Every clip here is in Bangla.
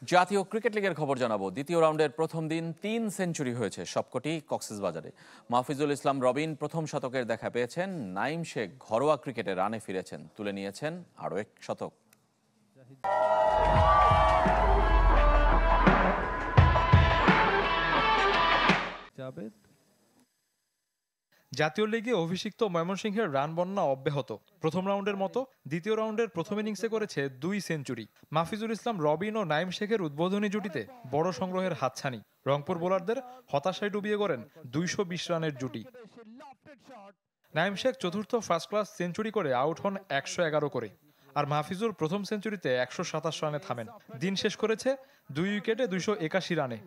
জাতীয় ক্রিকেট লিগের খবর জানাবো। দ্বিতীয় রাউন্ডের প্রথম দিন ৩ সেঞ্চুরি হয়েছে, সবকটি কক্সবাজারে। মাহফিজুল ইসলাম রবিন প্রথম শতকের দেখা পেয়েছেন। নাইম শেখ ঘরোয়া ক্রিকেটে রানে ফিরেছেন, তুলে নিয়েছেন আরও এক শতক। জাতীয় লিগে অভিষিক্ত ময়মনসিংহের রান বন্যা অব্যাহত। প্রথম রাউন্ডের মতো দ্বিতীয় রাউন্ডের প্রথম ইনিংসে করেছে ২ সেঞ্চুরি। মাহফিজুল ইসলাম রবিন ও নাইম শেখের উদ্বোধনী জুটিতে বড় সংগ্রহের হাতছানি। রংপুর বোলারদের হতাশায় ডুবিয়ে গড়েন ২২০ রানের জুটি। নাইম শেখ চতুর্থ ফার্স্ট ক্লাস সেঞ্চুরি করে আউট হন ১১১ করে। আর মাহফিজুল প্রথম সেঞ্চুরিতে ১২৭ রানে থামেন। দিন শেষ করেছে ২ উইকেটে ২৮১ রানে।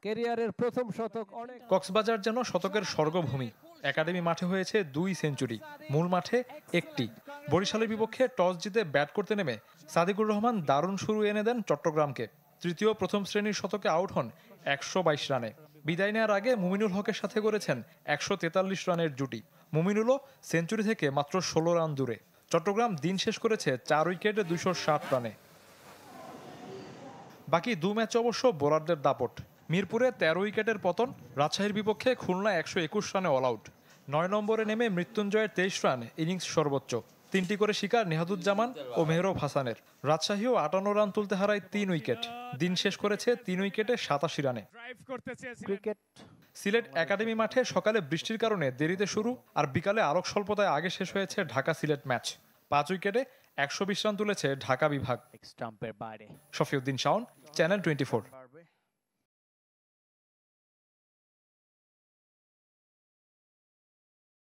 ক্যারিয়ারের প্রথম শতক। কক্সবাজার যেন শতকের স্বর্গভূমি। একাডেমি মাঠে হয়েছে ২ সেঞ্চুরি, মূল মাঠে একটি। বরিশালের বিপক্ষে টস জিতে ব্যাট করতে নেমে সাদিকুর রহমান দারুণ শুরু এনে দেন চট্টগ্রামকে। তৃতীয় প্রথম শ্রেণীর শতকে আউট হন ১২২ রানে। বিদায় নেওয়ার আগে মুমিনুল হকের সাথে করেছেন ১৪৩ রানের জুটি। মুমিনুলও সেঞ্চুরি থেকে মাত্র ১৬ রান দূরে। চট্টগ্রাম দিন শেষ করেছে ৪ উইকেটে ২৬০ রানে। বাকি ২ ম্যাচ অবশ্য বোলারদের দাপট। মিরপুরে ১৩ উইকেটের পতন, রাজশাহীর বিপক্ষে খুলনা ১২১ রানে অল আউট। ৯ নম্বরে নেমে মৃত্যুঞ্জয়ের ২৩ রান ইনিংস সর্বোচ্চ। 3টি করে শিকার নেহাদুজ্জামান ও মেহরব হাসানের। রাজশাহীও ৫৮ রান তুলতে হারায় ৩ উইকেট। দিন শেষ করেছে ৩ উইকেটে ৮৭ রানে। ক্রিকেট সিলেট একাডেমি মাঠে সকালে বৃষ্টির কারণে দেরিতে শুরু, আর বিকালে আলোক স্বল্পতায় আগে শেষ হয়েছে ঢাকা সিলেট ম্যাচ। ৫ উইকেটে ১২০ রান তুলেছে ঢাকা বিভাগ। স্টাম্পের বাইরে। শফিউদ্দিন শাওন, চ্যানেল 24।